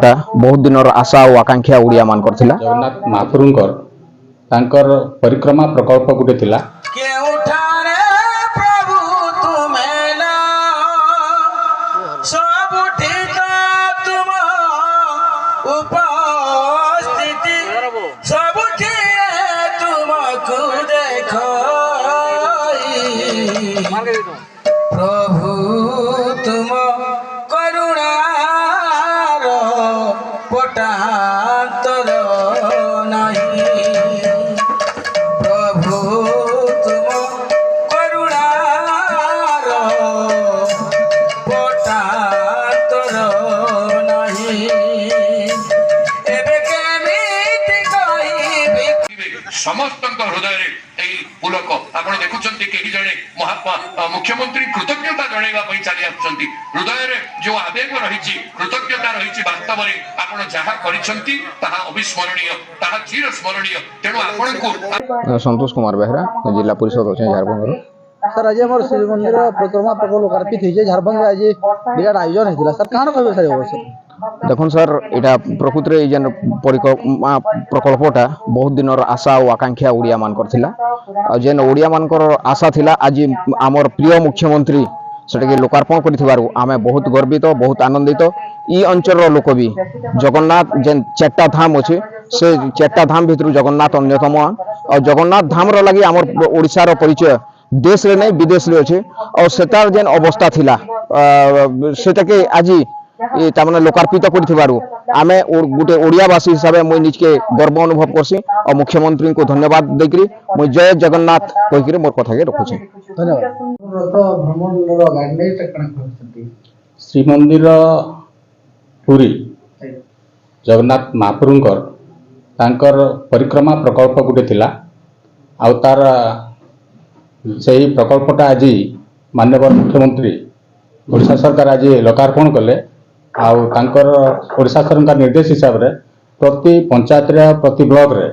बहुत दिन आशा और आकांक्षा ओडिया मान करथिला। जगन्नाथ महाप्रभुंकर तांकर परिक्रमा प्रकल्प गुटे थिला। प्रभु तुम करुणार पटांतर नहीं। प्रभु तुम करुणार पटांतर नहीं। एबे केमिति कहिबि समस्त हृदय पुलक आप देखुं कहीं जड़े महात्मा मुख्यमंत्री कृतज्ञता जनवाई चली आसुँच हृदय जो आवेग रही कृतज्ञता रही वास्तव में आप जहाँ कर अविस्मरणीय चिर स्मरणीय तेणु आपको। संतोष कुमार बेहरा जिला परिषद अच्छे झारखंड। सर आज आम श्रीमंदिर परिक्रमा प्रकल्प लोकार्पित होती झारखंड आज विराट आयोजन होता सर कौन कह सर देखो सर यहाँ प्रकृत में जेन परिक्रमा प्रकल्पटा बहुत दिन आशा और आकांक्षा ओडिया मान करथिला जेन ओडिया मानकर आशा थिला आज आमर प्रिय मुख्यमंत्री सेटा लोकार्पण कर आमे बहुत गर्वित बहुत आनंदित ई अंचल लोक भी जगन्नाथ जेन चारटा धाम अच्छे से चारटा धाम भितर जगन्नाथ अन्यतम और जगन्नाथ धाम लगी आमर ओडिशार परिचय देश रे नहीं विदेश रे अच्छे और सेटार जेन अवस्था थिला सेटा के आज तामने लोकार्पित आमे गोटे ओडियावासी हिसाब से मुझे निजके गर्व अनुभव करसी और मुख्यमंत्री को धन्यवाद देकरी मुझे जय जगन्नाथ कहीकि मोर कथा के रखुचे। श्रीमंदिर पुरी जगन्नाथ महाप्रभुंकर तांकर परिक्रमा प्रकल्प गुटे थिला आ तार से प्रकल्पटा आज माननीय मुख्यमंत्री ओडिशा सरकार आज लोकार्पण कले ओडिशा सरकार निर्देश हिसाब से प्रति पंचायत प्रति ब्लॉक रे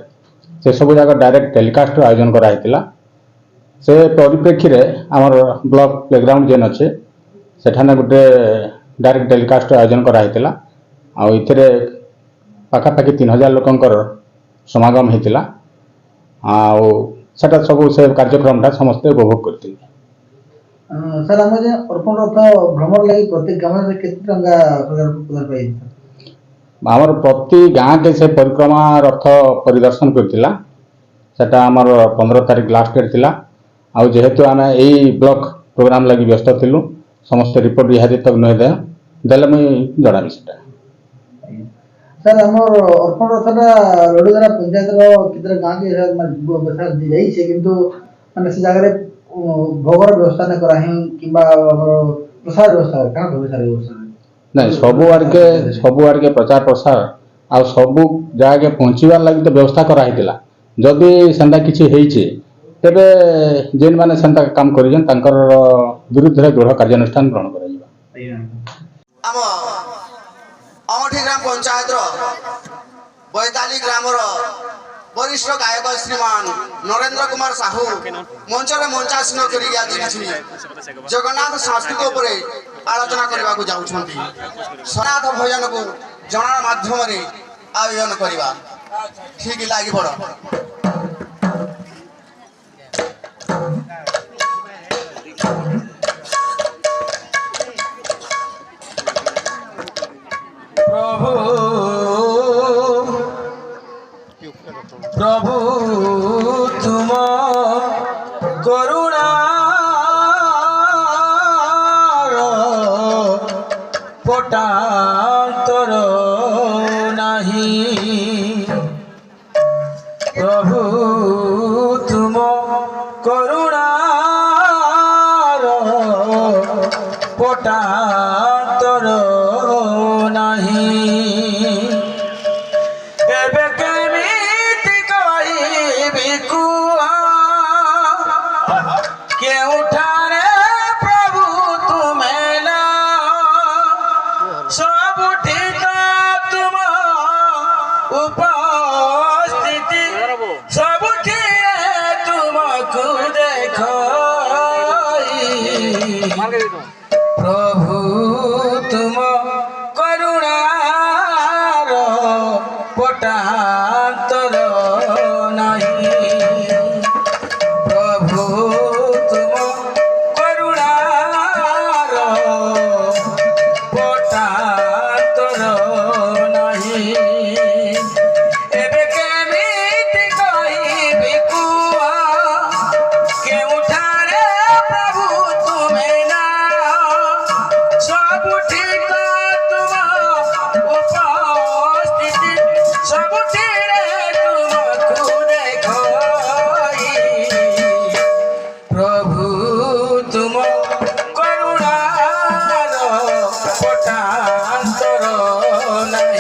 से सब जगह डायरेक्ट टेलीकास्ट आयोजन कराइला से परिप्रेक्षी में आमर ब्लॉक प्लेग्राउंड जेन अच्छे सेठाने गोटे डायरेक्ट टेलीकास्ट आयोजन कराइला आउे पाखापाखि 3000 लोकंकर समागम होता आटा सब से कार्यक्रमटा समस्ते उपभोग करते। सर आम अर्पण रथ भ्रमण लगी प्रत्येक गाँव में केते टंका आमर प्रति गाँ के से परिक्रमा रथ परिदर्शन करथिला सेटा आमर 15 तारीख लास्ट डेट थिला आ जेहेतु आम यही ब्लॉक प्रोग्राम लगी व्यस्त थिलु समस्त रिपोर्ट इहादी तक नहीं देले मुई जणाबी सेटा। सर आमर अर्पण रथटा लडुदारा पंचायत केते गाँ के जाई छे किंतु माने से जगह भोगर व्यवस्था न करा कि प्रसाद व्यवस्था क्या व्यवस्था नहीं सबु आड़ के प्रचार प्रसार आ सबु जगह के पहुँचवार लगी तो व्यवस्था कराइला जदि सेंता किसी होइछे तेबे जेन माने सेंता काम करिजन तांकर विरुद्ध रे दृढ़ कार्यानुष्ठान ग्रहण कराइबा। आम अमठी ग्राम पंचायत बैताली ग्राम वरिष्ठ गायक श्रीमान नरेंद्र कुमार साहू मंचरे मंचासीन कर जगन्नाथ संस्कृति उपर आलोचना करने को जाऊँगी सनाथ भजन को जनार माध्यम आयोजन करवा ठीक लगी पड़। प्रभु तुम करुणा पटांतर नहीं। प्रभु तुम करुणा पटांतर नहीं। एबे केमिति कहि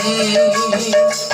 ନାହିଁ